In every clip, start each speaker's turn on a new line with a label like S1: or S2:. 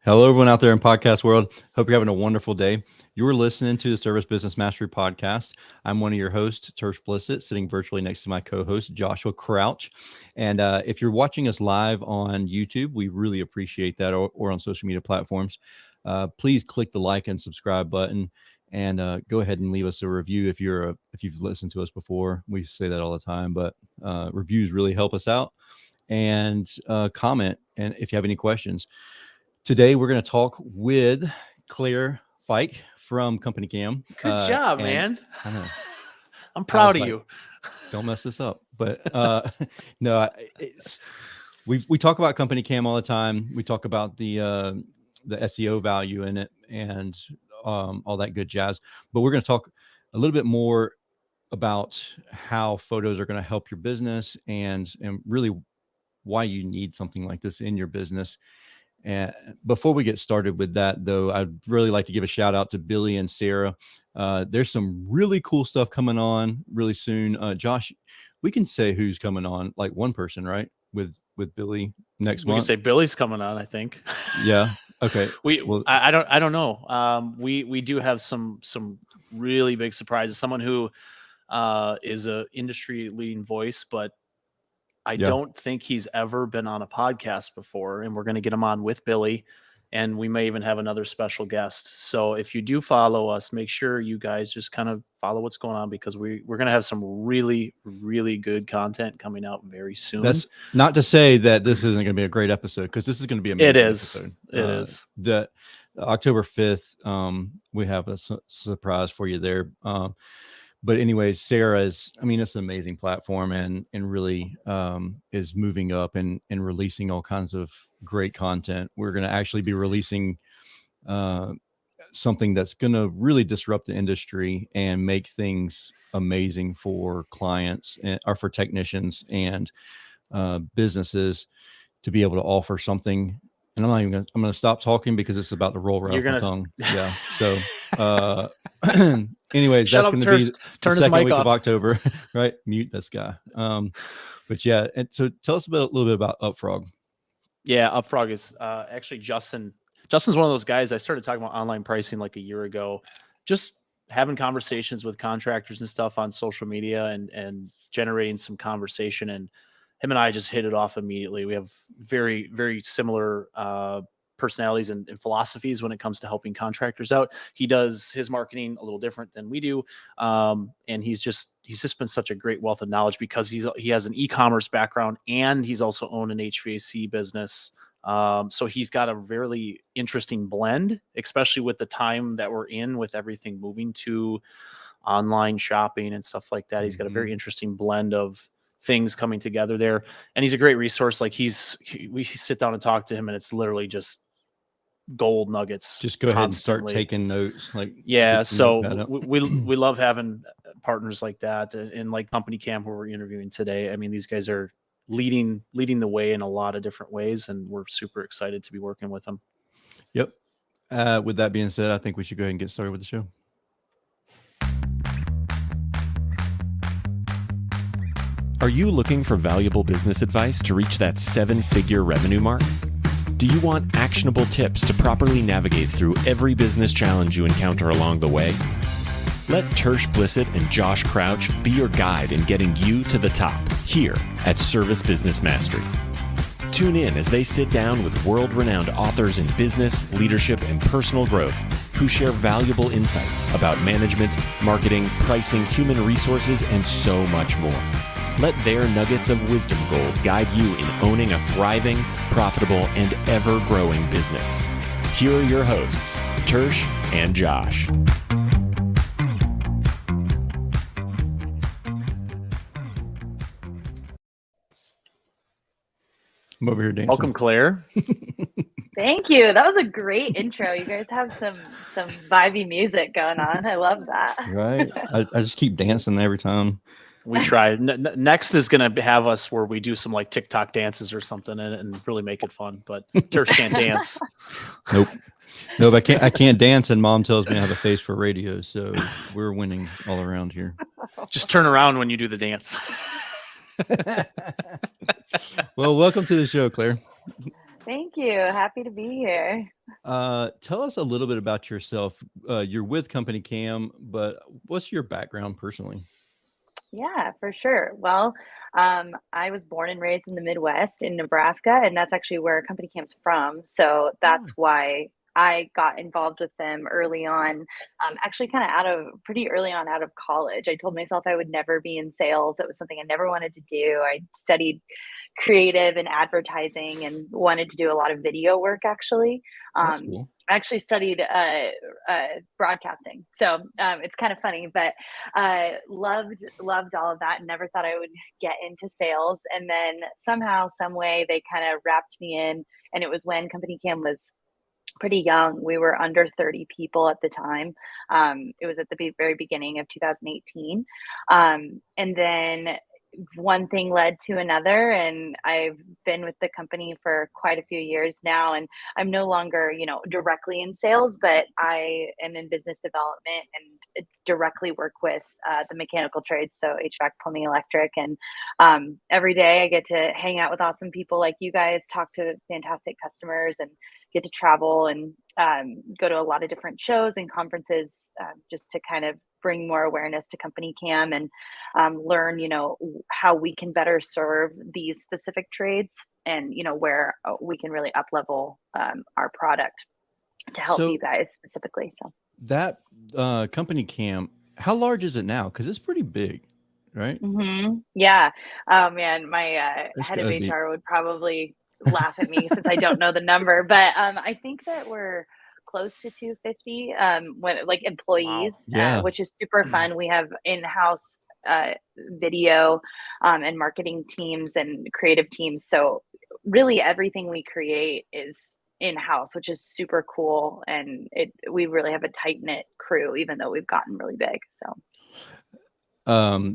S1: Hello, everyone out there in podcast world. Hope you're having a wonderful day. You are listening to the Service Business Mastery Podcast. I'm one of your hosts, Tersh Blissett, sitting virtually next to my co-host, Joshua Crouch. And if you're watching us live on YouTube, we really appreciate that, or on social media platforms. Please click the like and subscribe button, and go ahead and leave us a review if you've listened to us before. We say that all the time, but reviews really help us out. And comment, and if you have any questions. Today, we're going to talk with Claire Ficke from CompanyCam.
S2: Good job, man.
S1: I know.
S2: I'm proud of you.
S1: Don't mess this up. But no, we talk about CompanyCam all the time. We talk about the SEO value in it and all that good jazz. But we're going to talk a little bit more about how photos are going to help your business and really why you need something like this in your business. And before we get started with that, though, I'd really like to give a shout out to Billy and Sarah. There's some really cool stuff coming on really soon. Josh, we can say who's coming on, like one person, right? With Billy next month.
S2: We can say Billy's coming on, I think.
S1: Yeah. Okay.
S2: I don't know. We do have some really big surprises. Someone who is a industry leading voice, but I don't think he's ever been on a podcast before, and we're going to get him on with Billy, and we may even have another special guest. So if you do follow us, make sure you guys just kind of follow what's going on, because we're going to have some really, really good content coming out very soon.
S1: That's not to say that this isn't going to be a great episode, because this is going to be a amazing episode.
S2: It is.
S1: The October 5th, we have a surprise for you there. But anyways, Sarah it's an amazing platform and really is moving up and releasing all kinds of great content. We're going to actually be releasing something that's going to really disrupt the industry and make things amazing for clients or for technicians and businesses to be able to offer something. And I'm going to stop talking because it's about to roll right off my tongue. Yeah. So, anyways, that's going to be the second week of October, right? Mute this guy. But yeah. And so tell us a little bit about UpFrog.
S2: Yeah. UpFrog is actually Justin. Justin's one of those guys. I started talking about online pricing like a year ago, just having conversations with contractors and stuff on social media and generating some conversation, and him and I just hit it off immediately. We have very, very similar personalities and philosophies when it comes to helping contractors out. He does his marketing a little different than we do. And he's just been such a great wealth of knowledge, because he has an e-commerce background, and he's also owned an HVAC business. So he's got a really interesting blend, especially with the time that we're in, with everything moving to online shopping and stuff like that. He's got a very interesting blend of things coming together there, and he's a great resource. Like we sit down and talk to him, and it's literally just gold nuggets.
S1: Just go ahead and start taking notes.
S2: So we love having partners like that, and like CompanyCam, who we're interviewing today. These guys are leading the way in a lot of different ways, and we're super excited to be working with them.
S1: Yep. With that being said, I think we should go ahead and get started with the show.
S3: Are you looking for valuable business advice to reach that 7-figure revenue mark? Do you want actionable tips to properly navigate through every business challenge you encounter along the way? Let Tersh Blissett and Josh Crouch be your guide in getting you to the top here at Service Business Mastery. Tune in as they sit down with world-renowned authors in business, leadership, and personal growth who share valuable insights about management, marketing, pricing, human resources, and so much more. Let their nuggets of wisdom gold guide you in owning a thriving, profitable, and ever-growing business. Here are your hosts, Tersh and Josh.
S1: I'm over here dancing.
S2: Welcome, Claire.
S4: Thank you. That was a great intro. You guys have some vibey music going on. I love that.
S1: Right. I just keep dancing every time.
S2: We try. Next is going to have us where we do some like TikTok dances or something and really make it fun. But Tersh can't dance.
S1: Nope. No, I can't dance, and Mom tells me I have a face for radio, so we're winning all around here.
S2: Just turn around when you do the dance.
S1: Well, welcome to the show, Claire.
S4: Thank you. Happy to be here.
S1: Tell us a little bit about yourself. You're with CompanyCam, but what's your background personally?
S4: Yeah, for sure. Well, I was born and raised in the Midwest in Nebraska, and that's actually where Company Cam's from. So that's
S1: Oh,
S4: why I got involved with them early on. Actually, kind of pretty early on out of college. I told myself I would never be in sales. It was something I never wanted to do. I studied creative and advertising and wanted to do a lot of video work actually.
S1: that's
S4: Um,
S1: cool.
S4: I actually studied broadcasting. So it's kind of funny, but loved all of that and never thought I would get into sales. And then somehow, some way, they kind of wrapped me in. And it was when Company Cam was pretty young. We were under 30 people at the time. It was at the very beginning of 2018. And then one thing led to another, and I've been with the company for quite a few years now. And I'm no longer, directly in sales, but I am in business development and directly work with the mechanical trades, so HVAC, plumbing, electric. And every day I get to hang out with awesome people like you guys, talk to fantastic customers, and get to travel and go to a lot of different shows and conferences, just to kind of bring more awareness to Company Cam and learn, how we can better serve these specific trades, and where we can really up level our product to help you
S1: So
S4: guys specifically. So
S1: that CompanyCam, how large is it now? Because it's pretty big, right?
S4: yeah, oh man, my
S1: It's
S4: head of
S1: gotta be.
S4: HR would probably laugh at me since I don't know the number, but I think that we're close to 250 when like
S2: Wow.
S4: employees,
S1: Yeah.
S4: which is super fun. We have in-house video and marketing teams and creative teams. So really everything we create is in-house, which is super cool. And we really have a tight-knit crew, even though we've gotten really big. So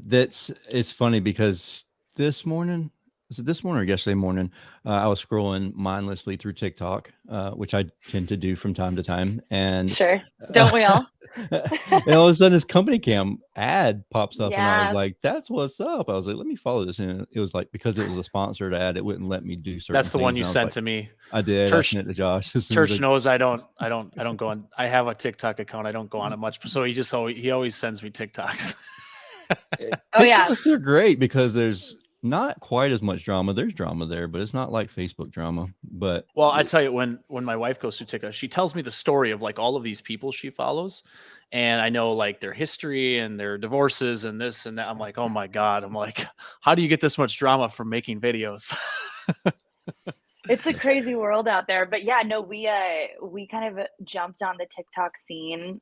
S1: That's it's funny because this morning, was it this morning or yesterday morning? I was scrolling mindlessly through TikTok, which I tend to do from time to time, and
S4: sure. Don't
S1: uh,
S4: we all?
S1: and all of a sudden this CompanyCam ad pops up, and I was
S4: Yeah.
S1: like, "That's what's up." I was like, "Let me follow this," and it was like because it was a sponsored ad, it wouldn't let me do certain
S2: That's the one
S1: things,
S2: you
S1: and I was
S2: sent
S1: like,
S2: to me.
S1: "I did." I
S2: Church
S1: sent it to Josh as soon as
S2: Church knows I don't go on. I have a TikTok account. I don't go on it much. So he always sends me TikToks.
S4: Oh yeah.
S1: TikToks are great because there's not quite as much drama. There's drama there, but it's not like Facebook drama. But
S2: Well, I tell you, when my wife goes through TikTok, she tells me the story of like all of these people she follows, and I know like their history and their divorces and this and that. I'm like, oh my god. I'm like, how do you get this much drama from making videos?
S4: It's a crazy world out there. But yeah, no, we kind of jumped on the TikTok scene.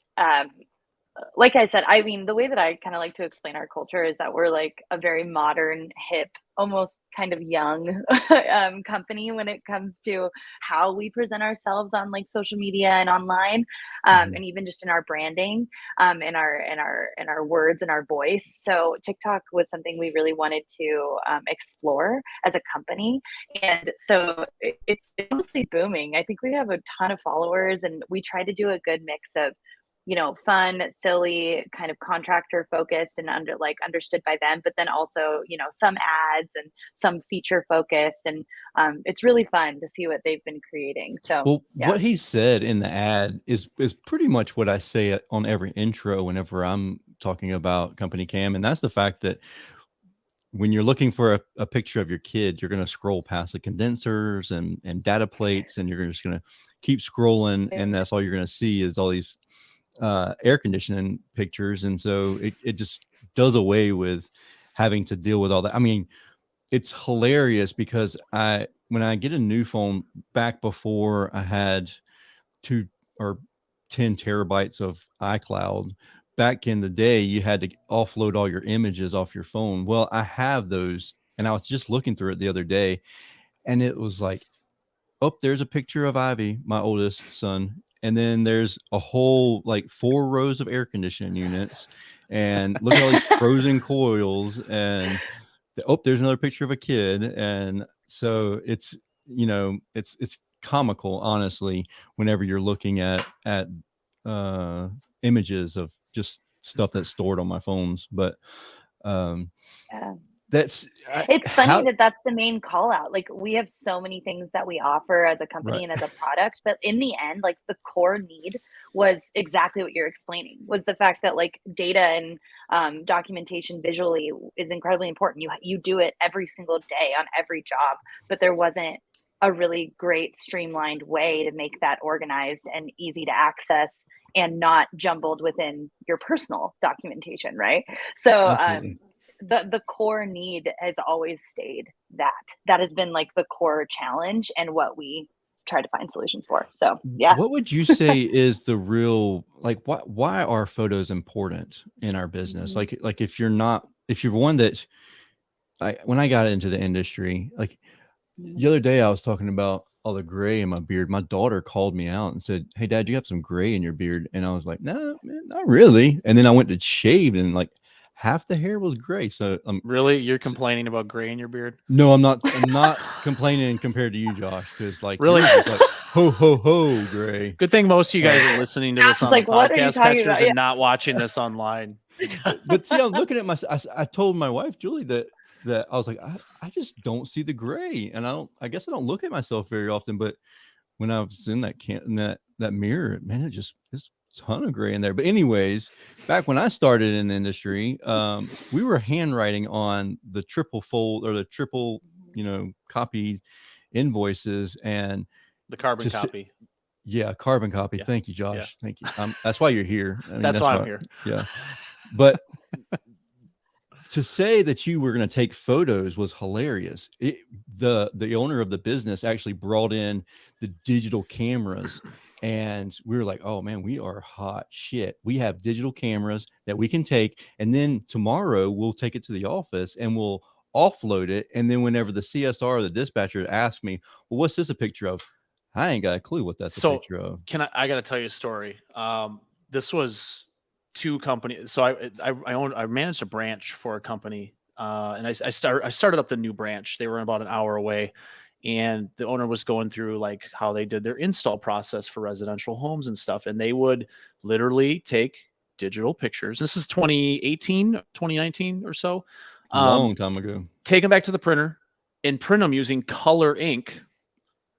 S4: Like I said, I mean, the way that I kind of like to explain our culture is that we're like a very modern, hip, almost kind of young company when it comes to how we present ourselves on like social media and online,
S1: Mhm.
S4: and even just in our branding, in our words and our voice. So TikTok was something we really wanted to explore as a company, and so it's mostly booming. I think we have a ton of followers, and we try to do a good mix of fun, silly, kind of contractor focused and understood by them, but then also, some ads and some feature focused. And it's really fun to see what they've been creating. So
S1: Well,
S4: yeah.
S1: what he said in the ad is pretty much what I say on every intro whenever I'm talking about CompanyCam, and that's the fact that when you're looking for a picture of your kid, you're going to scroll past the condensers and data plates, and you're just going to keep scrolling, and that's all you're going to see is all these air conditioning pictures. And so it just does away with having to deal with all that. I mean, it's hilarious because when I get a new phone, back before I had 2 or 10 terabytes of iCloud, back in the day, you had to offload all your images off your phone. Well, I have those, and I was just looking through it the other day, and it was like, oh, there's a picture of Ivy, my oldest son. And then there's a whole like 4 rows of air conditioning units. And look at all these frozen coils. And there's another picture of a kid. And so it's comical, honestly, whenever you're looking at images of just stuff that's stored on my phones. But um
S4: Yeah.
S1: That's
S4: It's funny
S1: how
S4: that that's the main call out. Like we have so many things that we offer as a company
S1: right.
S4: and as a product, but in the end, like the core need was exactly what you're explaining, was the fact that like data and documentation visually is incredibly important. You do it every single day on every job, but there wasn't a really great streamlined way to make that organized and easy to access and not jumbled within your personal documentation, right? So
S1: Absolutely.
S4: the core need has always stayed that has been like the core challenge and what we try to find solutions for. So yeah.
S1: What would you say is the real, like, why are photos important in our business?
S4: Mhm.
S1: Like if you're one that when I got into the industry, like
S4: Mhm.
S1: the other day I was talking about all the gray in my beard. My daughter called me out and said, "Hey dad, you have some gray in your beard." And I was like, "No, man, not really." And then I went to shave and like half the hair was gray. So
S2: Really, you're complaining about gray in your beard?
S1: no, I'm not complaining compared to you, Josh, because like
S2: Really?
S1: yours is like ho ho ho gray.
S2: Good thing most of you guys are listening to this
S4: Josh is
S2: on the
S4: like, what are you
S2: podcast
S4: talking
S2: catchers
S4: about? Yeah.
S2: and not watching this online.
S1: But see, I'm looking at I told my wife Julie that I was like, I just don't see the gray, and I guess I don't look at myself very often. But when I was in that mirror, man, it's a ton of gray in there. But anyways, back when I started in the industry, we were handwriting on the triple fold or the triple, copied invoices, and
S2: The carbon
S1: to s-
S2: copy.
S1: yeah, carbon copy.
S2: Yeah.
S1: Thank you,
S2: Yeah.
S1: Josh. Thank you. That's why you're here. I mean,
S2: That's why I'm
S1: why.
S2: here.
S1: Yeah, but to say that you were going to take photos was hilarious. The owner of the business actually brought in the digital cameras, and we were like, "Oh man, we are hot shit. We have digital cameras that we can take, and then tomorrow we'll take it to the office and we'll offload it. And then whenever the CSR or the dispatcher asks me, well, what's this a picture of? I ain't got a clue what that's a
S2: So
S1: picture of."
S2: I got to tell you a story. This was two companies. So I managed a branch for a company, and I started up the new branch. They were about an hour away, and the owner was going through like how they did their install process for residential homes and stuff. And they would literally take digital pictures. This is 2018, 2019 or so.
S1: Long time ago.
S2: Take them back to the printer and print them using color ink.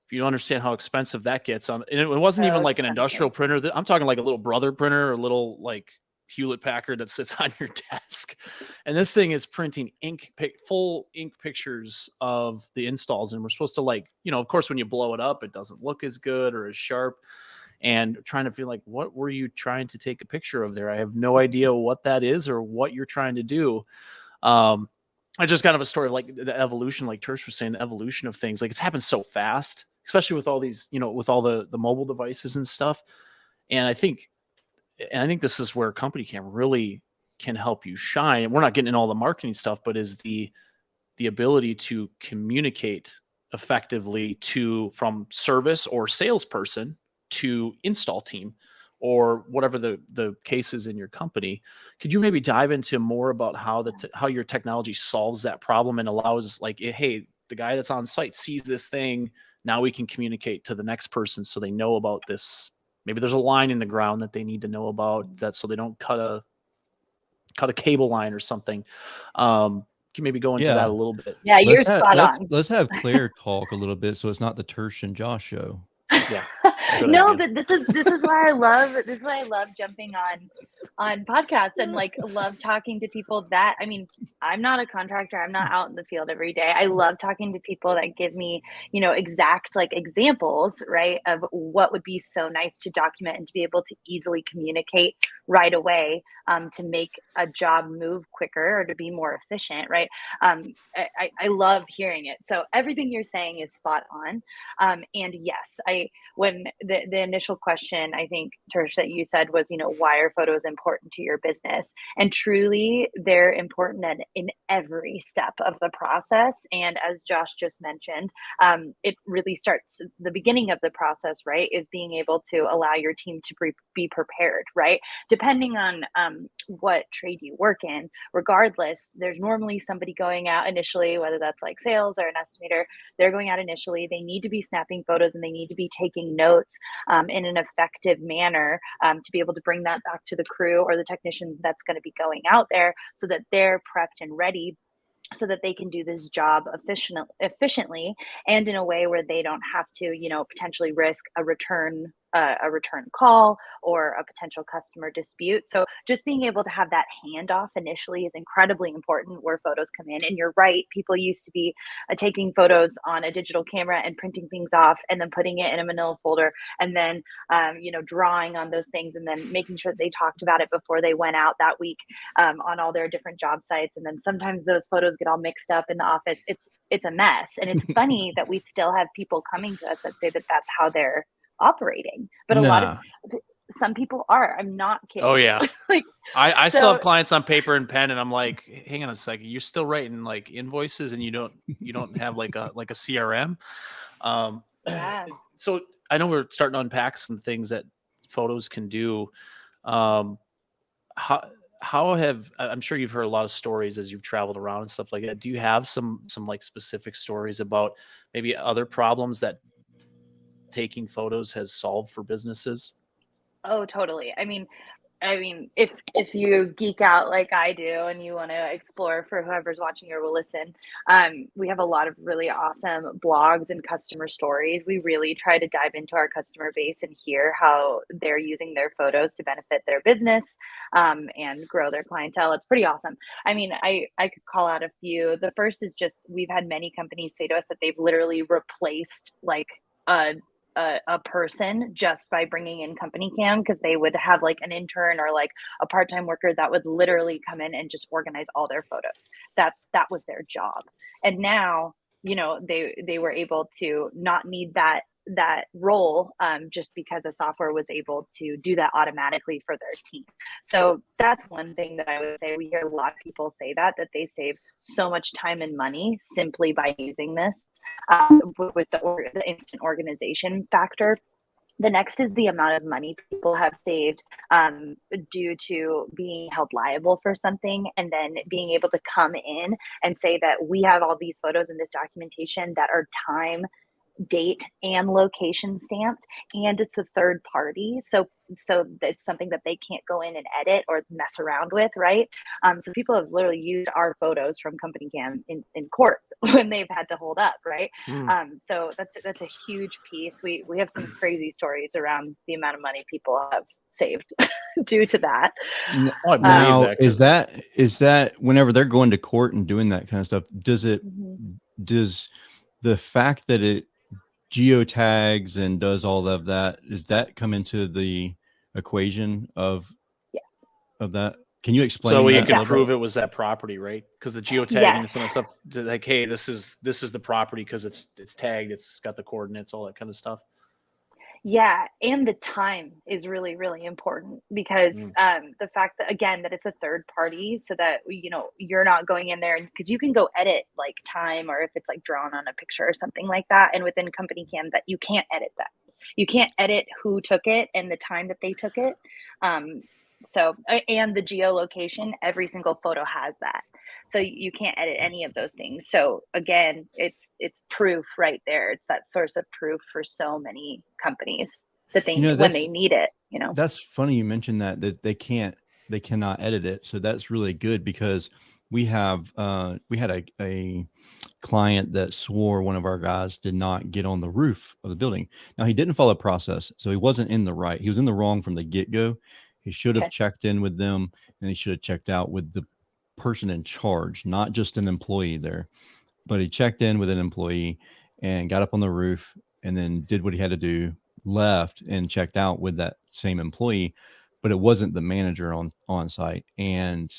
S2: If you don't understand how expensive that gets on, and it wasn't even
S4: So
S2: like an
S4: expensive.
S2: industrial printer. I'm talking like a little Brother printer or a little like Hewlett Packard that sits on your desk. And this thing is printing full ink pictures of the installs. And we're supposed to like, of course, when you blow it up, it doesn't look as good or as sharp. And trying to feel like, what were you trying to take a picture of there? I have no idea what that is or what you're trying to do. I just kind of a story of like the evolution, like Tersh was saying, the evolution of things. Like it's happened so fast, especially with all these, with all the mobile devices and stuff. And I think this is where CompanyCam really can help you shine. We're not getting in all the marketing stuff, but is the ability to communicate effectively from service or salesperson to install team or whatever the case is in your company. Could you maybe dive into more about how your technology solves that problem and allows like, hey, the guy that's on site sees this thing. Now we can communicate to the next person so they know about this. Maybe there's a line in the ground that they need to know about that so they don't cut a cable line or something. Can you maybe go into that a little bit?
S4: Yeah, you're spot on.
S1: Let's have Claire talk a little bit, so it's not the Tersh and Josh show.
S2: Yeah.
S4: No, but this is why I love jumping on podcasts and like love talking to people that, I mean, I'm not a contractor. I'm not out in the field every day. I love talking to people that give me, exact like examples, right, of what would be so nice to document and to be able to easily communicate right away, to make a job move quicker or to be more efficient, right? I love hearing it. So everything you're saying is spot on. And yes, when the initial question, I think, Tersh, that you said was, why are photos important to your business? And truly, they're important in every step of the process. And as Josh just mentioned, it really starts the beginning of the process, right, is being able to allow your team to be prepared, right? Depending on what trade you work in, regardless, there's normally somebody going out initially, whether that's like sales or an estimator, they're going out initially. They need to be snapping photos and they need to be taking notes in an effective manner to be able to bring that back to the crew or the technician that's going to be going out there so that they're prepped and ready so that they can do this job efficiently and in a way where they don't have to, potentially risk a return call or a potential customer dispute. So just being able to have that handoff initially is incredibly important where photos come in. And you're right, people used to be taking photos on a digital camera and printing things off and then putting it in a manila folder and then drawing on those things and then making sure that they talked about it before they went out that week on all their different job sites. And then sometimes those photos get all mixed up in the office. It's a mess. And it's funny that we still have people coming to us that say that that's how they're operating, but some people are. I'm not kidding.
S2: Oh yeah.
S4: Like
S2: I still have clients on paper and pen, and I'm like, hang on a second, you're still writing like invoices, and you don't have like a CRM.
S4: Yeah.
S2: So I know we're starting to unpack some things that photos can do. How have, I'm sure you've heard a lot of stories as you've traveled around and stuff like that. Do you have some like specific stories about maybe other problems that taking photos has solved for businesses?
S4: Oh, totally. I mean, if you geek out like I do and you want to explore, for whoever's watching or will listen, we have a lot of really awesome blogs and customer stories. We really try to dive into our customer base and hear how they're using their photos to benefit their business and grow their clientele. It's pretty awesome. I mean, I could call out a few. The first is just, we've had many companies say to us that they've literally replaced like a person just by bringing in CompanyCam, because they would have like an intern or like a part-time worker that would literally come in and just organize all their photos. That was their job. And now, they were able to not need that role just because the software was able to do that automatically for their team. So that's one thing that I would say. We hear a lot of people say that they save so much time and money simply by using this with the instant organization factor. The next is the amount of money people have saved due to being held liable for something, and then being able to come in and say that we have all these photos and this documentation that are time, date, and location stamped, and it's a third party. So it's something that they can't go in and edit or mess around with, right? So people have literally used our photos from CompanyCam in court when they've had to hold up, right? So that's a huge piece. We have some crazy stories around the amount of money people have saved due to that.
S1: Now, is that whenever they're going to court and doing that kind of stuff, does the fact that it geotags and does all of that, does that come into the equation of that? Can you explain?
S2: So you can prove it was that property, right? Because the geotagging and some of the stuff, like, hey, this is the property because it's tagged, it's got the coordinates, all that kind of stuff.
S4: Yeah, and the time is really, really important, because the fact that, again, that it's a third party, so that you're not going in there, and because you can go edit like time, or if it's like drawn on a picture or something like that, and within CompanyCam that you can't edit that. You can't edit who took it and the time that they took it. So, and the geolocation, every single photo has that. So you can't edit any of those things. So again, it's proof right there. It's that source of proof for so many companies that they when they need it.
S1: That's funny you mentioned that they cannot edit it. So that's really good, because we had a client that swore one of our guys did not get on the roof of the building. Now, he didn't follow process, so he wasn't in the right. He was in the wrong from the get-go. He should have checked in with them, and he should have checked out with the person in charge, not just an employee there. But he checked in with an employee and got up on the roof and then did what he had to do, left and checked out with that same employee, but it wasn't the manager on site. And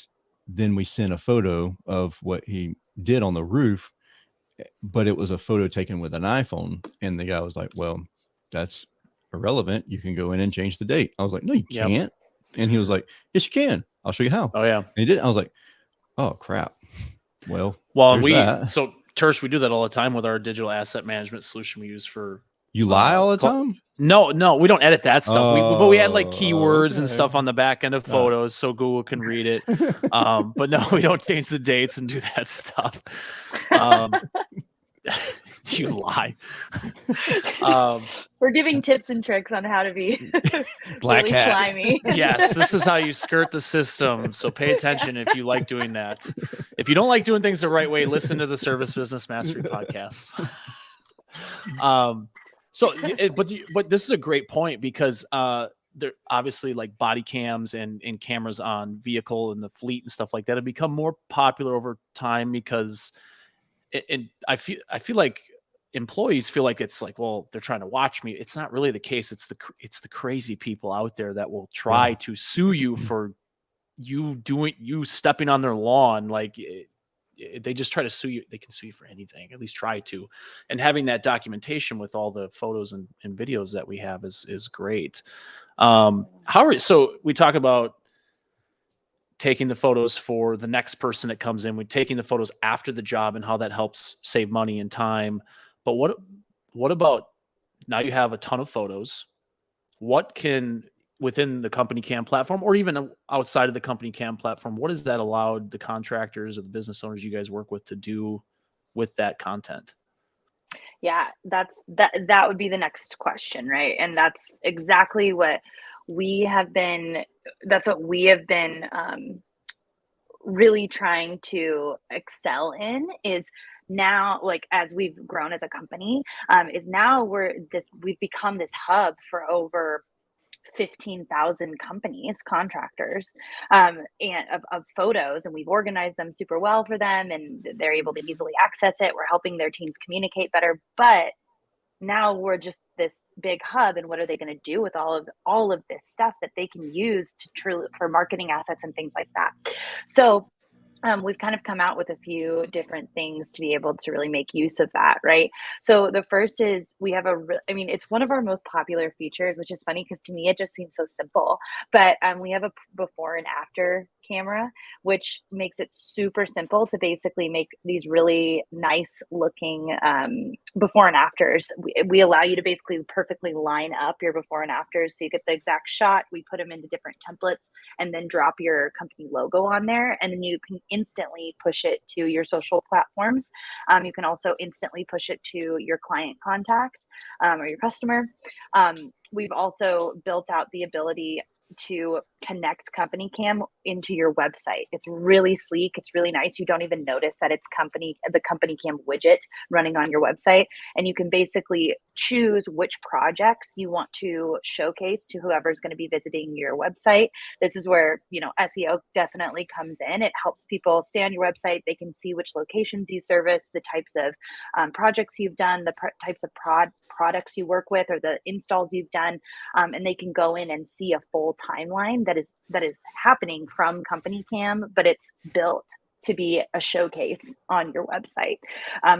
S1: then we sent a photo of what he did on the roof, but it was a photo taken with an iPhone. And the guy was like, well, that's irrelevant. You can go in and change the date. I was like, no, you can't. And he was like, yes, you can. I'll show you how.
S2: Oh, yeah.
S1: And he did. I was like, oh, crap. Well,
S2: so Tersh, we do that all the time with our digital asset management solution we use for.
S1: You lie all the time?
S2: No, we don't edit that stuff. But we add like keywords and stuff on the back end of photos so Google can read it. But no, we don't change the dates and do that stuff. You lie.
S4: We're giving tips and tricks on how to be
S1: Black
S4: really
S1: hat.
S4: slimy.
S2: Yes, this is how you skirt the system. So pay attention if you like doing that. If you don't like doing things the right way, listen to the Service Business Mastery podcast. But this is a great point because there obviously like body cams and cameras on vehicle and the fleet and stuff like that have become more popular over time because I feel like employees feel like it's like, well, they're trying to watch me. It's not really the case. It's the crazy people out there that will try to sue you for you stepping on their lawn. Like they just try to sue you. They can sue you for anything, at least try to. And having that documentation with all the photos and videos that we have is great. So we talk about taking the photos for the next person that comes in. We're taking the photos after the job and how that helps save money and time. But what about now you have a ton of photos? What can, within the CompanyCam platform or even outside of the CompanyCam platform, what has that allowed the contractors or the business owners you guys work with to do with that content?
S4: Yeah, that would be the next question, right? And that's exactly what we have been really trying to excel in is now, like, as we've grown as a company, is now we've become this hub for over 15,000 companies, contractors, and of photos, and we've organized them super well for them, and they're able to easily access it. We're helping their teams communicate better, but now we're just this big hub, and what are they going to do with all of this stuff that they can use to truly for marketing assets and things like that? So we've kind of come out with a few different things to be able to really make use of that, right? So the first is we have it's one of our most popular features, which is funny because to me it just seems so simple, but we have a before and after camera, which makes it super simple to basically make these really nice looking before and afters. We allow you to basically perfectly line up your before and afters so you get the exact shot. We put them into different templates and then drop your company logo on there, and then you can instantly push it to your social platforms. You can also instantly push it to your client contacts or your customer. We've also built out the ability to connect CompanyCam into your website. It's really sleek. It's really nice. You don't even notice that it's the CompanyCam widget running on your website. And you can basically choose which projects you want to showcase to whoever's going to be visiting your website. This is where, SEO definitely comes in. It helps people stay on your website. They can see which locations you service, the types of projects you've done, the types of products you work with, or the installs you've done. And they can go in and see a full timeline that is happening from CompanyCam, but it's built to be a showcase on your website.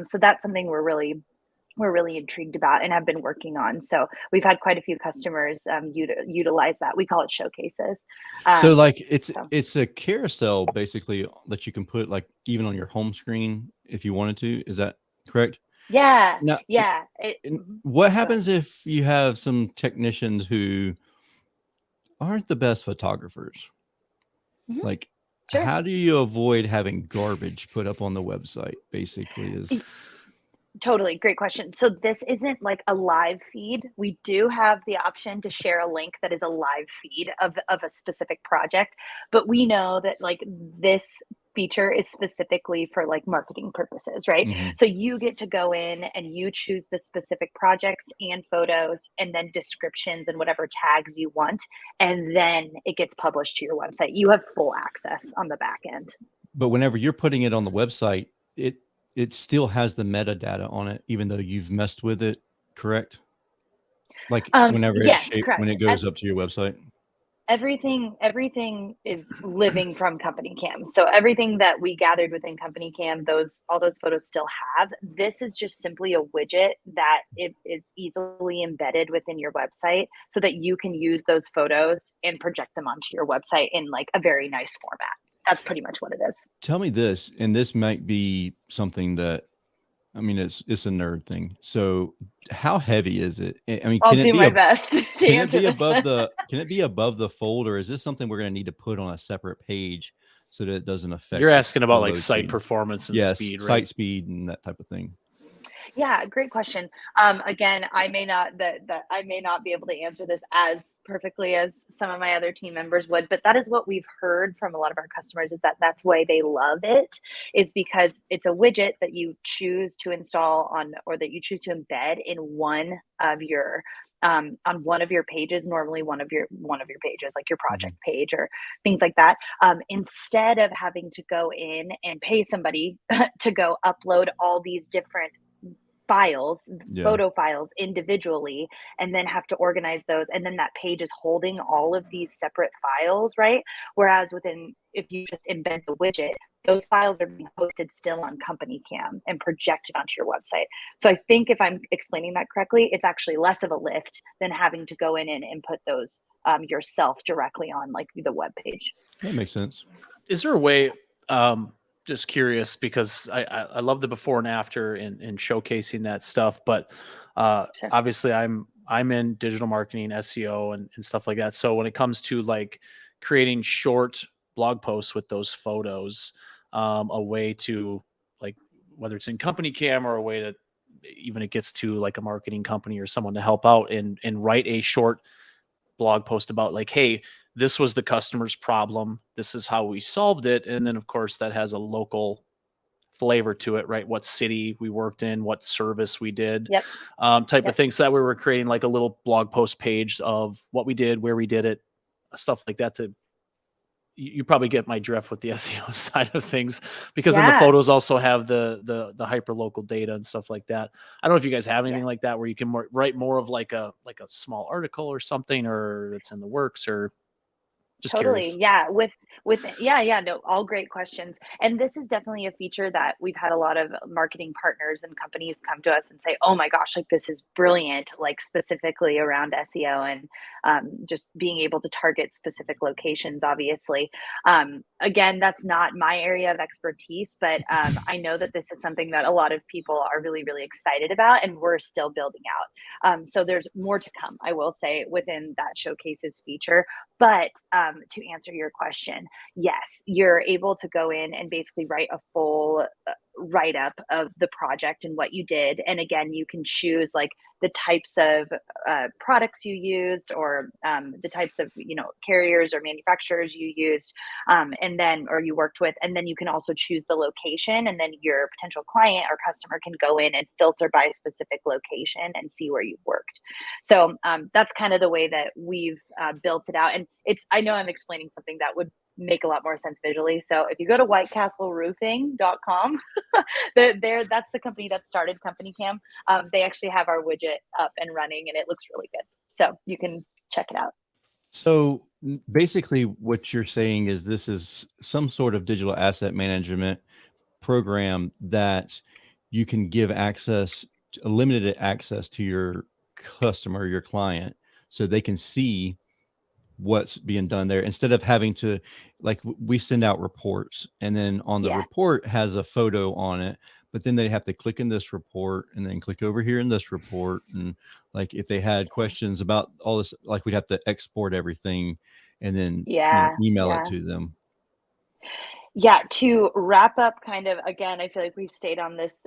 S4: So that's something we're really intrigued about and have been working on. So we've had quite a few customers utilize that. We call it showcases.
S1: So like it's a carousel basically that you can put like even on your home screen if you wanted to. Is that correct?
S4: Yeah.
S1: Now,
S4: yeah.
S1: What happens if you have some technicians who aren't the best photographers?
S4: Mhm.
S1: Like,
S4: Sure.
S1: how do you avoid having garbage put up on the website? Basically, is
S4: Totally. Great question. So this isn't like a live feed. We do have the option to share a link that is a live feed of a specific project, but we know that like this feature is specifically for like marketing purposes, right?
S1: Mhm.
S4: So you get to go in and you choose the specific projects and photos and then descriptions and whatever tags you want, and then it gets published to your website. You have full access on the back end.
S1: But whenever you're putting it on the website, it still has the metadata on it, even though you've messed with it, correct? Like whenever
S4: Yes,
S1: when
S4: correct.
S1: it goes up to your website.
S4: Everything is living from CompanyCam. So everything that we gathered within CompanyCam, all those photos still have. This is just simply a widget that it is easily embedded within your website so that you can use those photos and project them onto your website in like a very nice format. That's pretty much what it is.
S1: Tell me this, and this might be something that, I mean, it's a nerd thing. So how heavy is it? I mean,
S4: I'll do my best to answer this.
S1: Can it be above the fold, or is this something we're going to need to put on a separate page so that it doesn't affect?
S2: You're asking about like
S1: load
S2: site
S1: speed?
S2: performance and
S1: Yes,
S2: speed, right?
S1: site speed and that type of thing.
S4: Yeah, great question. Again, I may not I may not be able to answer this as perfectly as some of my other team members would, but that is what we've heard from a lot of our customers, is that that's why they love it, is because it's a widget that you choose to install on, or that you choose to embed in one of your on one of your pages, normally one of your pages, like your
S1: Mhm.
S4: project page or things like that. Instead of having to go in and pay somebody to go upload all these different files,
S1: Yeah.
S4: photo files individually, and then have to organize those. And then that page is holding all of these separate files, right? Whereas if you just embed the widget, those files are being hosted still on CompanyCam and projected onto your website. So I think if I'm explaining that correctly, it's actually less of a lift than having to go in and input those yourself directly on like the web page.
S1: That makes sense.
S2: Is there a way, just curious, because I love the before and after and showcasing that stuff, but
S4: Sure.
S2: obviously I'm in digital marketing, SEO and stuff like that. So when it comes to like creating short blog posts with those photos, a way to, like, whether it's in CompanyCam or a way that even it gets to like a marketing company or someone to help out and write a short blog post about, like, hey, this was the customer's problem, this is how we solved it, and then of course that has a local flavor to it, right? What city we worked in, what service we did,
S4: Yep.
S2: type of
S4: Yep.
S2: thing. So that we were creating like a little blog post page of what we did, where we did it, stuff like that. To you probably get my drift with the SEO side of things, because then the
S4: Yeah.
S2: photos also have the hyper local data and stuff like that. I don't know if you guys have anything
S4: Yes.
S2: like that where you can write more of like a small article or something, or it's in the works, or just
S4: Totally.
S2: curious.
S4: Yeah. Yeah, no, all great questions. And this is definitely a feature that we've had a lot of marketing partners and companies come to us and say, "Oh my gosh, like this is brilliant," like specifically around SEO and just being able to target specific locations, obviously. Again, that's not my area of expertise, but I know that this is something that a lot of people are really, really excited about, and we're still building out. So there's more to come, I will say, within that showcases feature. But to answer your question, yes, you're able to go in and basically write a full write up of the project and what you did. And again, you can choose like the types of products you used, or the types of carriers or manufacturers you used, and then or you worked with, and then you can also choose the location, and then your potential client or customer can go in and filter by specific location and see where you've worked. So that's kind of the way that we've built it out. And I know I'm explaining something that would make a lot more sense visually. So if you go to whitecastleroofing.com, that's the company that started CompanyCam. They actually have our widget up and running, and it looks really good. So you can check it out.
S1: So basically, what you're saying is this is some sort of digital asset management program that you can give limited access to your customer, your client, so they can see what's being done there, instead of having to, like, we send out reports, and then on the
S4: Yeah.
S1: report has a photo on it, but then they have to click in this report and then click over here in this report. And like, if they had questions about all this, like, we'd have to export everything and then
S4: Yeah.
S1: email it
S4: Yeah.
S1: to them.
S4: Yeah, to wrap up, kind of, again, I feel like we've stayed on this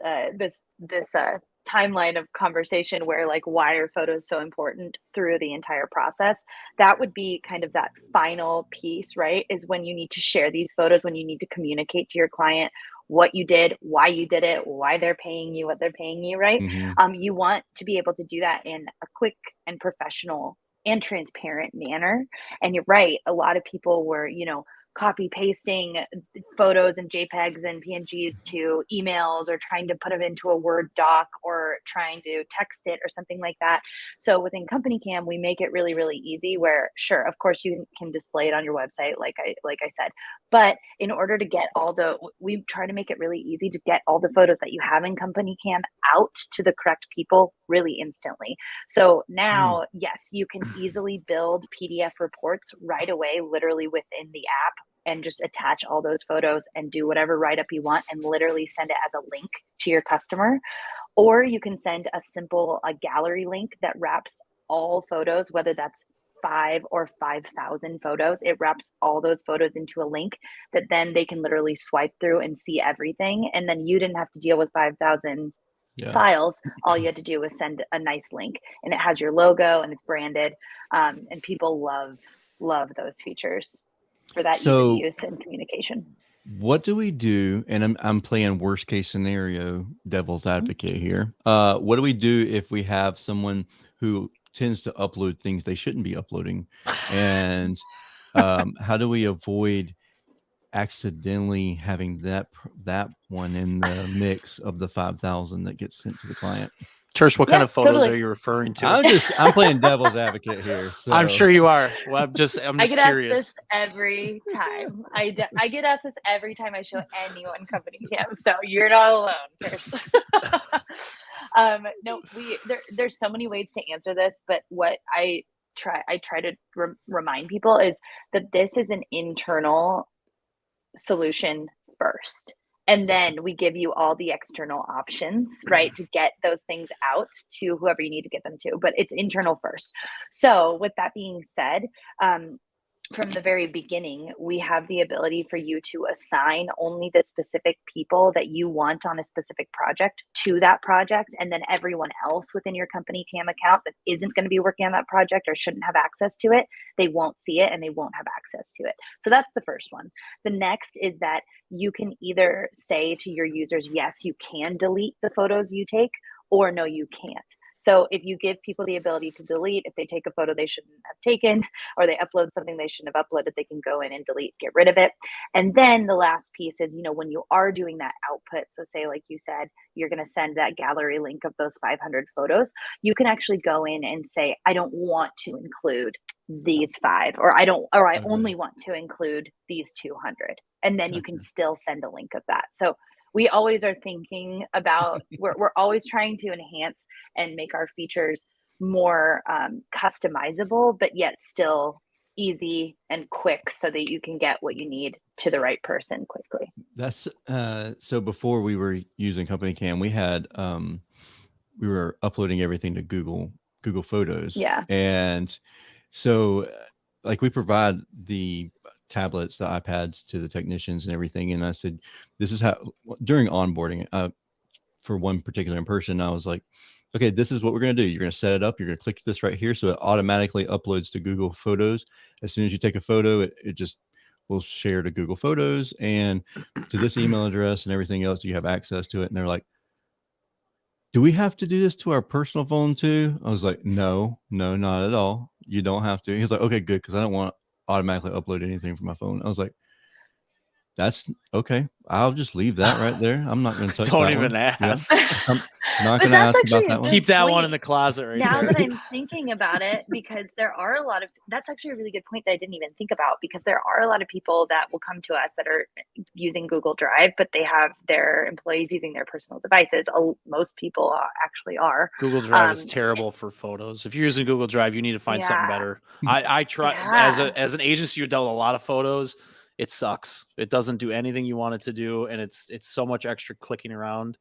S4: timeline of conversation where, like, why are photos so important through the entire process. That would be kind of that final piece, right? Is when you need to share these photos, when you need to communicate to your client what you did, why you did it, why they're paying you what they're paying you, right?
S1: Hmm.
S4: You want to be able to do that in a quick and professional and transparent manner. And you're right, a lot of people were, copy pasting photos and JPEGs and PNGs to emails, or trying to put them into a Word doc, or trying to text it or something like that. So within CompanyCam, we make it really, really easy, where sure, of course you can display it on your website, like I said, but in order to get we try to make it really easy to get all the photos that you have in CompanyCam out to the correct people really instantly. So now, yes, you can easily build PDF reports right away, literally within the app, and just attach all those photos and do whatever write up you want, and literally send it as a link to your customer. Or you can send a gallery link that wraps all photos, whether that's 5,000 photos. It wraps all those photos into a link that then they can literally swipe through and see everything. And then you didn't have to deal with 5,000 files, all you had to do was send a nice link, and it has your logo and it's branded. And people love those features for that ease of use and communication.
S1: What do we do? And I'm playing worst case scenario, devil's advocate here. What do we do if we have someone who tends to upload things they shouldn't be uploading? And how do we avoid accidentally having that one in the mix of the 5,000 that gets sent to the client?
S2: Tersh, what kind of photos are you referring to?
S1: I'm playing devil's advocate here. So.
S2: I'm sure you are. Well, I'm just
S4: I get
S2: curious.
S4: asked this every time. I get asked this every time I show anyone CompanyCam. So you're not alone, Chris. No, there's so many ways to answer this, but what I try to remind people is that this is an internal solution first. And then we give you all the external options, right, to get those things out to whoever you need to get them to. But it's internal first. So with that being said, from the very beginning, we have the ability for you to assign only the specific people that you want on a specific project to that project. And then everyone else within your CompanyCam account that isn't going to be working on that project or shouldn't have access to it, they won't see it and they won't have access to it. So that's the first one. The next is that you can either say to your users, yes, you can delete the photos you take, or no, you can't. So if you give people the ability to delete, if they take a photo they shouldn't have taken, or they upload something they shouldn't have uploaded, they can go in and delete, get rid of it. And then the last piece is, when you are doing that output, so say, like you said, you're going to send that gallery link of those 500 photos, you can actually go in and say, I don't want to include these 5, or I only want to include these 200. And then you can still send a link of that. So we always are thinking about, we're always trying to enhance and make our features more customizable, but yet still easy and quick so that you can get what you need to the right person quickly.
S1: That's so before we were using CompanyCam, we had we were uploading everything to Google Photos.
S4: Yeah.
S1: And so like we provide the tablets, the iPads to the technicians and everything. And I said, this is how, during onboarding, for one particular person, I was like, okay, this is what we're going to do. You're going to set it up. You're going to click this right here. So it automatically uploads to Google Photos. As soon as you take a photo, it just will share to Google Photos and to this email address and everything else. You have access to it. And they're like, do we have to do this to our personal phone too? I was like, no, not at all. You don't have to. He was like, okay, good. Cause I don't want to automatically upload anything from my phone. I was like, that's okay. I'll just leave that right there. I'm not going to touch
S2: Don't
S1: that
S2: even
S1: one.
S2: ask.
S1: I'm not going to ask about that one.
S2: Keep that one in the closet right
S4: now
S2: there.
S4: that I'm thinking about it, because there are a lot of, that's actually a really good point that I didn't even think about, because there are a lot of people that will come to us that are using Google Drive, but they have their employees using their personal devices. Most people actually are.
S2: Google Drive is terrible for photos. If you're using Google Drive, you need to find something better. I try as an agency, you dealt a lot of photos. It sucks. It doesn't do anything you want it to do, and it's so much extra clicking around.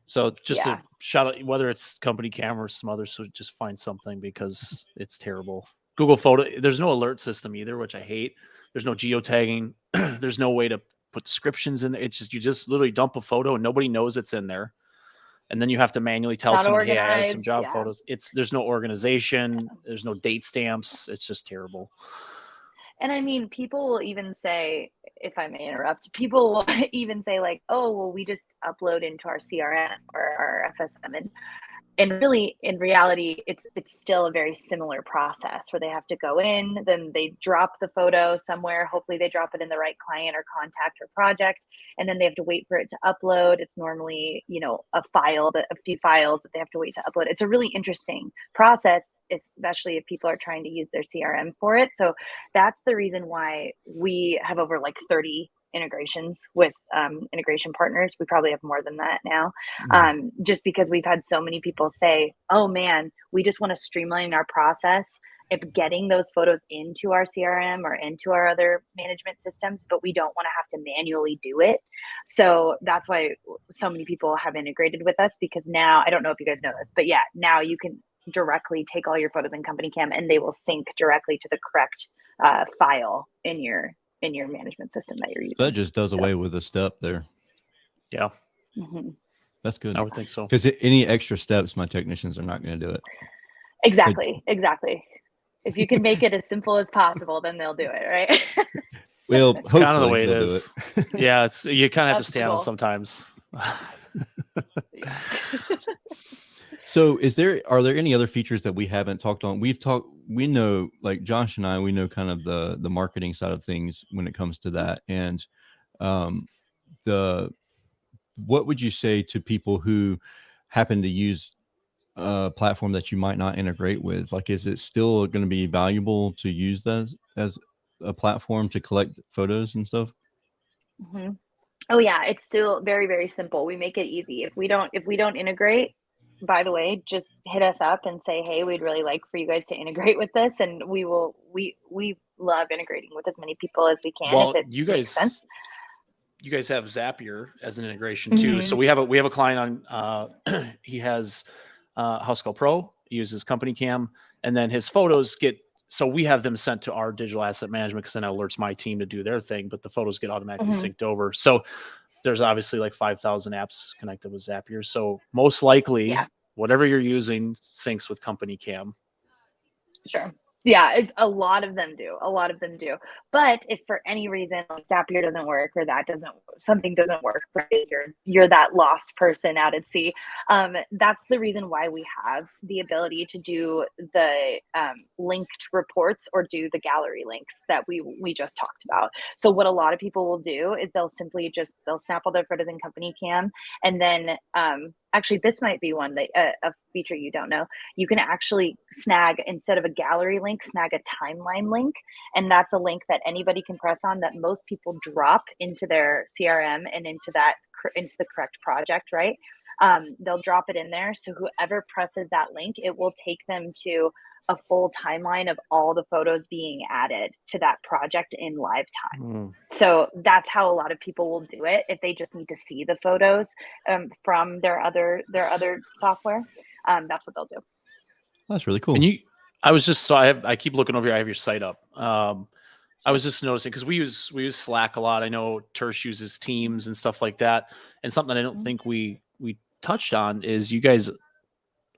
S2: So just to shout out, whether it's CompanyCam or some others, so just find something, because it's terrible. Google Photo, there's no alert system either, which I hate. There's no geotagging. There's no way to put descriptions in there. It's just, you just literally dump a photo and nobody knows it's in there. And then you have to manually tell someone, hey, I added some job photos. There's no organization. There's no date stamps. It's just terrible.
S4: And I mean, people will even say, if I may interrupt, people will even say like, oh, well, we just upload into our CRM or our FSM. And really, in reality, it's still a very similar process where they have to go in, then they drop the photo somewhere. Hopefully they drop it in the right client or contact or project, and then they have to wait for it to upload. It's normally, a few files that they have to wait to upload. It's a really interesting process, especially if people are trying to use their CRM for it. So that's the reason why we have over like 30 integrations with integration partners. We probably have more than that now, just because we've had so many people say, oh man, we just want to streamline our process of getting those photos into our CRM or into our other management systems, but we don't want to have to manually do it. So that's why so many people have integrated with us, because now, I don't know if you guys know this, but yeah, now you can directly take all your photos in CompanyCam and they will sync directly to the correct file in your management system that you're using.
S1: So that just does away with a step there.
S2: Yeah.
S4: Mm-hmm.
S1: That's good.
S2: I would think so.
S1: Because any extra steps, my technicians are not going to do it.
S4: Exactly. If you can make it as simple as possible, then they'll do it, right?
S1: Well,
S2: It's kind of the
S1: hopefully
S2: way it
S1: they'll do
S2: is. Yeah, it's you kind of have to
S4: That's the
S2: stand on
S4: goal.
S2: sometimes.
S4: Yeah.
S1: So are there any other features that we haven't talked on? We know, like Josh and I, we know kind of the marketing side of things when it comes to that. And what would you say to people who happen to use a platform that you might not integrate with? Like, is it still going to be valuable to use that as a platform to collect photos and stuff?
S4: Mm-hmm. Oh yeah, it's still very, very simple. We make it easy. If we don't integrate, by the way, just hit us up and say, hey, we'd really like for you guys to integrate with this, and we love integrating with as many people as we can
S2: Well,
S4: if it makes sense.
S2: You guys have Zapier as an integration too. So we have a client on he has House Call Pro, he uses CompanyCam, and then his photos so we have them sent to our digital asset management because then it alerts my team to do their thing, but the photos get automatically synced over. So there's obviously like 5,000 apps connected with Zapier. So most likely whatever you're using syncs with CompanyCam.
S4: Sure. Yeah, a lot of them do. But if for any reason like Zapier doesn't work or something doesn't work, right, you're that lost person out at sea. That's the reason why we have the ability to do the linked reports or do the gallery links that we just talked about. So what a lot of people will do is they'll snap all their photos in CompanyCam, and then actually this might be one that a feature you don't know. You can actually snag, instead of a gallery link, snag a timeline link. And that's a link that anybody can press on that most people drop into their CRM and into the correct project, right? They'll drop it in there. So whoever presses that link, it will take them to a full timeline of all the photos being added to that project in live time. So that's how a lot of people will do it if they just need to see the photos from their other software. That's what they'll do.
S1: That's really cool.
S2: And I keep looking over here. I have your site up. I was just noticing because we use Slack a lot. I know Tersh uses Teams and stuff like that. And something I don't think we touched on is you guys,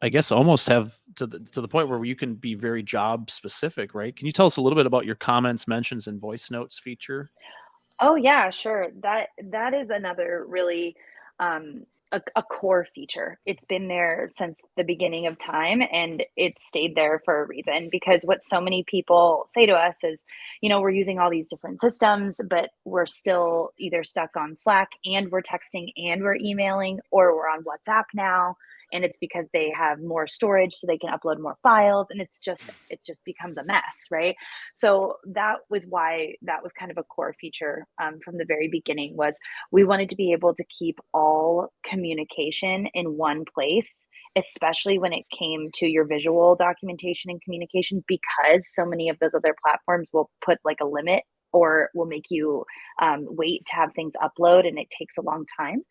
S2: I guess, almost have to the point where you can be very job specific, right? Can you tell us a little bit about your comments, mentions, and voice notes feature?
S4: Oh yeah, sure. That is another really a core feature. It's been there since the beginning of time, and it's stayed there for a reason, because what so many people say to us is, we're using all these different systems, but we're still either stuck on Slack and we're texting and we're emailing, or we're on WhatsApp now. And it's because they have more storage so they can upload more files, and it's just becomes a mess, right? So that was why that was kind of a core feature from the very beginning. Was we wanted to be able to keep all communication in one place, especially when it came to your visual documentation and communication, because so many of those other platforms will put like a limit or will make you wait to have things upload, and it takes a long time.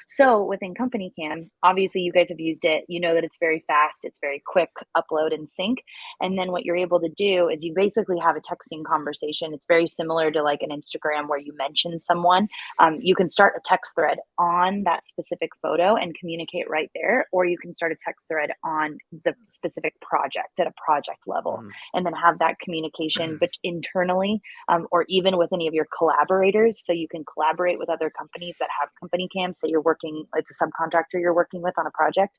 S4: So within CompanyCam, obviously you guys have used it. You know that it's very fast, it's very quick upload and sync. And then what you're able to do is you basically have a texting conversation. It's very similar to like an Instagram where you mention someone. You can start a text thread on that specific photo and communicate right there, or you can start a text thread on the specific project at a project level, and then have that communication, but internally, or even with any of your collaborators. So you can collaborate with other companies that have CompanyCam. Say it's a subcontractor you're working with on a project.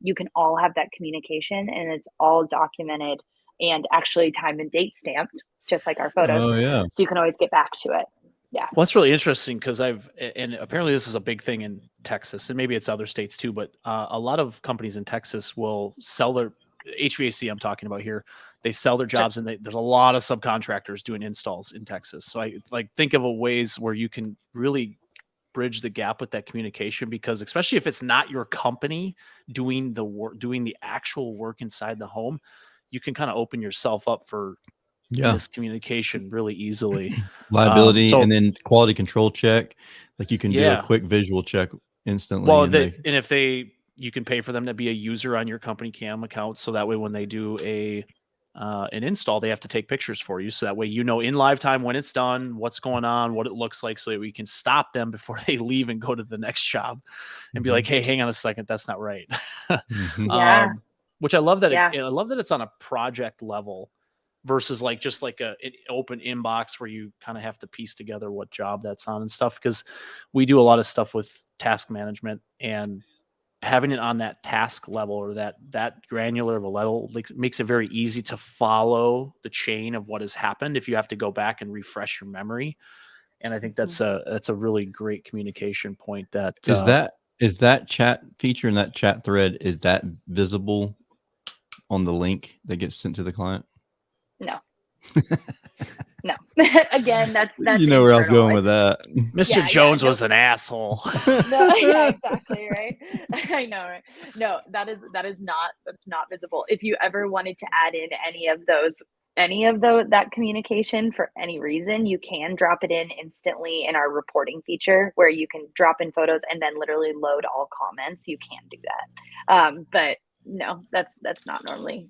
S4: You can all have that communication, and it's all documented and actually time and date stamped, just like our photos.
S1: Oh yeah.
S4: So you can always get back to it. Yeah.
S2: Well, that's really interesting because and apparently this is a big thing in Texas, and maybe it's other states too, but a lot of companies in Texas will sell their HVAC I'm talking about here. They sell their jobs, and there's a lot of subcontractors doing installs in Texas. So I think of a ways where you can really bridge the gap with that communication, because especially if it's not your company doing the work, doing the actual work inside the home, you can kind of open yourself up for miscommunication really easily.
S1: Liability, and then quality control check. Like you can do a quick visual check instantly.
S2: Well, you can pay for them to be a user on your CompanyCam account. So that way, when they do an install, they have to take pictures for you. So that way, you know, in live time when it's done, what's going on, what it looks like, so that we can stop them before they leave and go to the next job and be like, hey, hang on a second, that's not right.
S4: Yeah.
S2: Which I love that.
S4: Yeah.
S2: I love that it's on a project level versus like just like an open inbox where you kind of have to piece together what job that's on and stuff. Because we do a lot of stuff with task management, and having it on that task level or that granular of a level makes it very easy to follow the chain of what has happened if you have to go back and refresh your memory. And I think that's a really great communication point. That
S1: is that chat feature in that chat thread, is that visible on the link that gets sent to the client?
S4: No. No. Again, that's
S1: you know where I was
S4: internal.
S1: going with that.
S2: Mr. Jones was an asshole.
S4: No, yeah, exactly, right. I know, right? No, that's not visible. If you ever wanted to add in any of that communication for any reason, you can drop it in instantly in our reporting feature, where you can drop in photos and then literally load all comments. You can do that. But no, that's not normally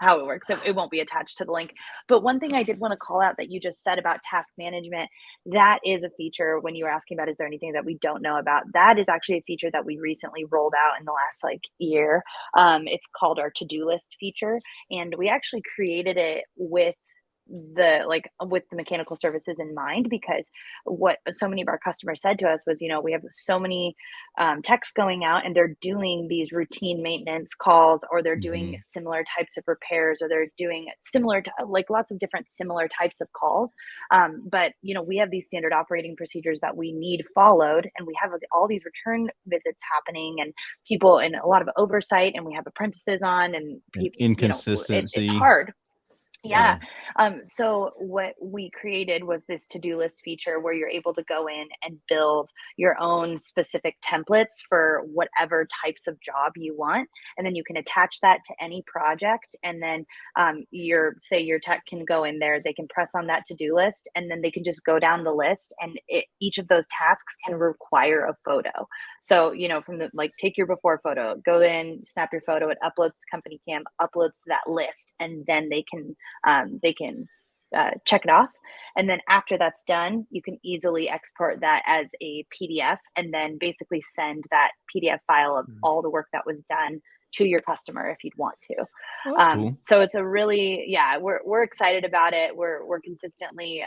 S4: how it works. It won't be attached to the link. But one thing I did want to call out that you just said about task management, that is a feature. When you were asking about, is there anything that we don't know about? That is actually a feature that we recently rolled out in the last year. It's called our to-do list feature. And we actually created it with the mechanical services in mind, because what so many of our customers said to us was, we have so many techs going out and they're doing these routine maintenance calls, or they're doing similar types of repairs, or they're doing similar to lots of different similar types of calls. But we have these standard operating procedures that we need followed, and we have all these return visits happening, and people, and a lot of oversight, and we have apprentices on, and people,
S1: inconsistency.
S4: it's hard. Yeah. So what we created was this to-do list feature where you're able to go in and build your own specific templates for whatever types of job you want. And then you can attach that to any project. And then your tech can go in there, they can press on that to-do list, and then they can just go down the list, and each of those tasks can require a photo. So, from the, take your before photo, go in, snap your photo, it uploads to CompanyCam, uploads to that list, and then they can check it off. And then after that's done, you can easily export that as a PDF, and then basically send that PDF file of all the work that was done to your customer if you'd want to.
S1: Cool.
S4: So it's a really, we're excited about it. We're consistently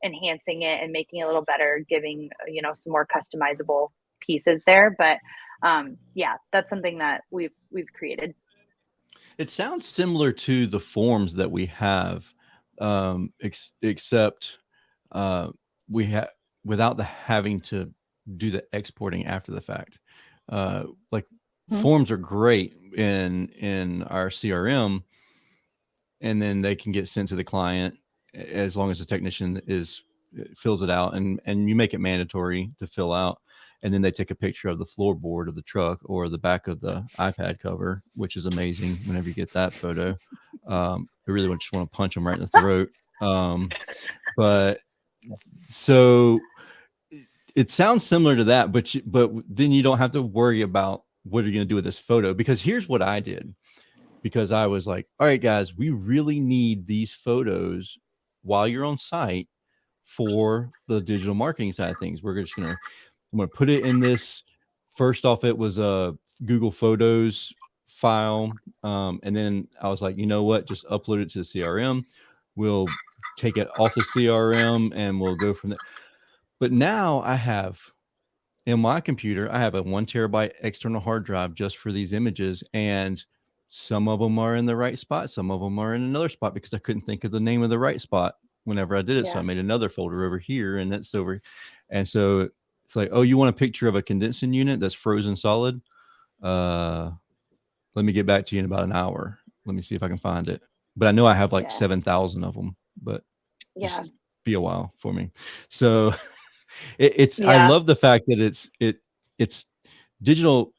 S4: enhancing it and making it a little better, giving, some more customizable pieces there. But that's something that we've created.
S1: It sounds similar to the forms that we have, except we have without having to do the exporting after the fact. Forms are great in our CRM, and then they can get sent to the client as long as the technician fills it out, and you make it mandatory to fill out. And then they take a picture of the floorboard of the truck or the back of the iPad cover, which is amazing whenever you get that photo. I really just want to punch them right in the throat. But so it sounds similar to that, but then you don't have to worry about what are you going to do with this photo. Because here's what I did, because I was like, all right, guys, we really need these photos while you're on site for the digital marketing side of things. I'm going to put it in this. First off, it was a Google Photos file. And then I was like, you know what? Just upload it to the CRM. We'll take it off the CRM and we'll go from there. But now I have in my computer, I have a 1 terabyte external hard drive just for these images. And some of them are in the right spot. Some of them are in another spot because I couldn't think of the name of the right spot whenever I did it. Yeah. So I made another folder over here, and that's over. And so it's like, oh, you want a picture of a condensing unit that's frozen solid? Let me get back to you in about an hour. Let me see if I can find it. But I know I have 7,000 of them, but just be a while for me. So I love the fact that it's digital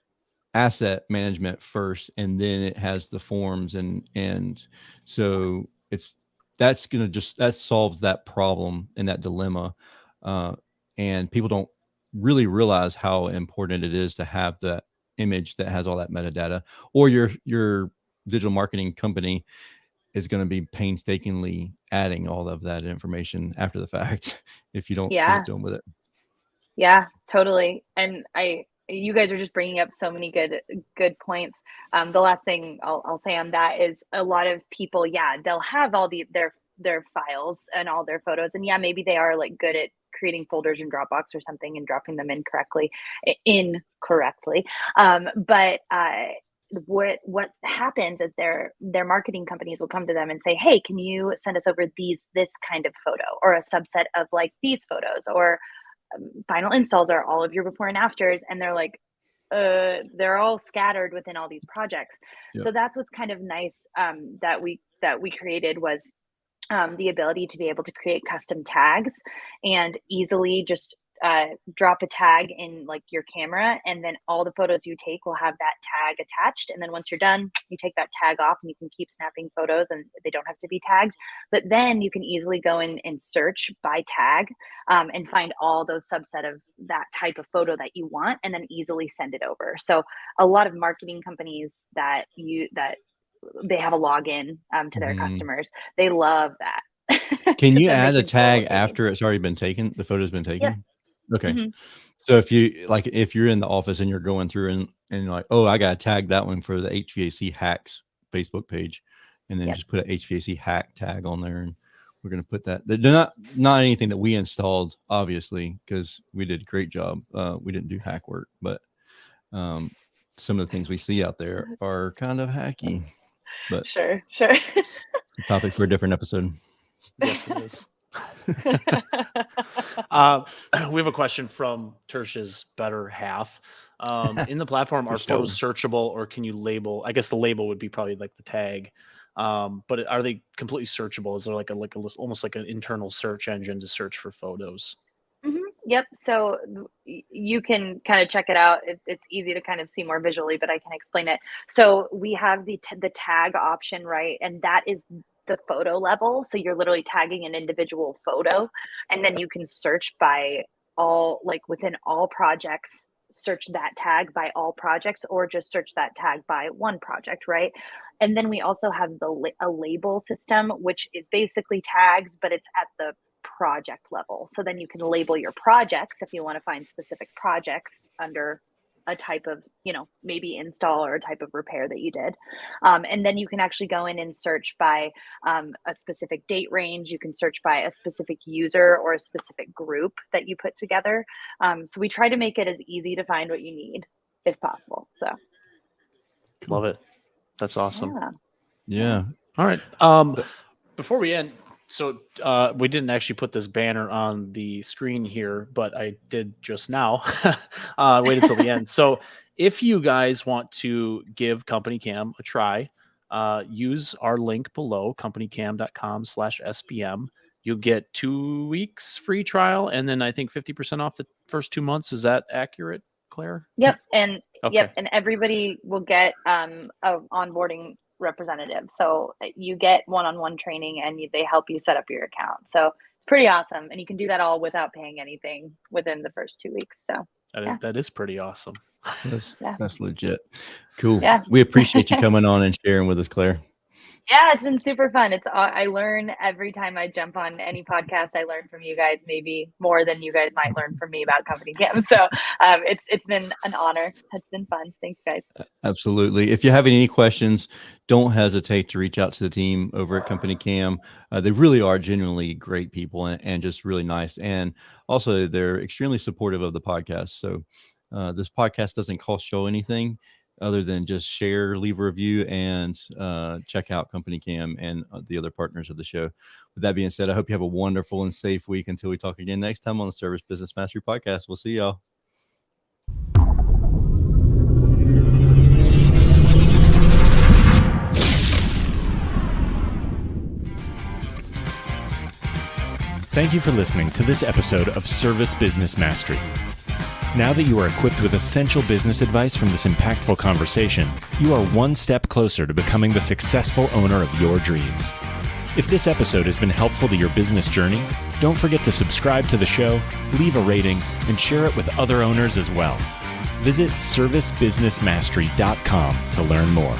S1: asset management first, and then it has the forms, and so that solves that problem and that dilemma. And people don't really realize how important it is to have that image that has all that metadata, or your digital marketing company is going to be painstakingly adding all of that information after the fact if you don't send
S4: Yeah.
S1: it to them with it.
S4: Yeah, totally. And you guys are just bringing up so many good points. The last thing I'll say on that is a lot of people, they'll have all their files and all their photos, and maybe they are like good at creating folders in Dropbox or something and dropping them incorrectly. But what happens is their marketing companies will come to them and say, hey, can you send us over this kind of photo or a subset of like these photos, or final installs are all of your before and afters, and they're like, they're all scattered within all these projects.
S1: Yep.
S4: So that's what's kind of nice that we created was the ability to be able to create custom tags and easily just drop a tag in like your camera, and then all the photos you take will have that tag attached. And then once you're done, you take that tag off and you can keep snapping photos and they don't have to be tagged. But then you can easily go in and search by tag and find all those subset of that type of photo that you want, and then easily send it over. So a lot of marketing companies that they have a login to their customers, they love that.
S1: Can you add a tag after it's already been taken? The photo's been taken?
S4: Yeah.
S1: Okay.
S4: Mm-hmm.
S1: So if you're in the office and you're going through and you're like, oh, I got to tag that one for the HVAC hacks Facebook page, and then just put an HVAC hack tag on there, and we're going to put that. They're not anything that we installed, obviously, because we did a great job. We didn't do hack work, but some of the things we see out there are kind of hacky. But
S4: Sure.
S1: It's a topic for a different episode.
S2: Yes, it is. We have a question from Tersh's better half. In the platform, are photos searchable, or can you label? I guess the label would be probably like the tag. But are they completely searchable? Is there like almost like an internal search engine to search for photos?
S4: Mm-hmm. Yep. So you can kind of check it out. It's easy to kind of see more visually, but I can explain it. So we have the tag option, right? And that is the photo level. So you're literally tagging an individual photo, and then you can search by all, like within all projects, search that tag by all projects, or just search that tag by one project, right? And then we also have a label system, which is basically tags, but it's at the project level. So then you can label your projects if you want to find specific projects under a type of, maybe install or a type of repair that you did. And then you can actually go in and search by a specific date range. You can search by a specific user or a specific group that you put together. So we try to make it as easy to find what you need if possible. So
S2: love it. That's awesome.
S1: Yeah.
S2: All right. Before we end, so we didn't actually put this banner on the screen here, but I did just now. Wait until the end. So if you guys want to give CompanyCam a try, use our link below, companycam.com/SPM. You'll get 2 weeks free trial, and then I think 50% off the first 2 months. Is that accurate, Claire?
S4: Yep. And
S2: Okay.
S4: and everybody will get a onboarding representative. So you get one-on-one training, and they help you set up your account. So it's pretty awesome. And you can do that all without paying anything within the first 2 weeks. So
S2: That is pretty awesome.
S1: That's legit. Cool.
S4: Yeah.
S1: We appreciate you coming on and sharing with us, Claire.
S4: Yeah, it's been super fun. I learn every time I jump on any podcast. I learn from you guys, maybe more than you guys might learn from me about CompanyCam. So it's been an honor. It's been fun. Thanks, guys.
S1: Absolutely. If you have any questions, don't hesitate to reach out to the team over at CompanyCam. They really are genuinely great people and just really nice. And also, they're extremely supportive of the podcast. So this podcast doesn't cost you anything other than just share, leave a review, and check out CompanyCam and the other partners of the show. With that being said, I hope you have a wonderful and safe week until we talk again next time on the Service Business Mastery Podcast. We'll see y'all.
S3: Thank you for listening to this episode of Service Business Mastery. Now that you are equipped with essential business advice from this impactful conversation, you are one step closer to becoming the successful owner of your dreams. If this episode has been helpful to your business journey, don't forget to subscribe to the show, leave a rating, and share it with other owners as well. Visit servicebusinessmastery.com to learn more.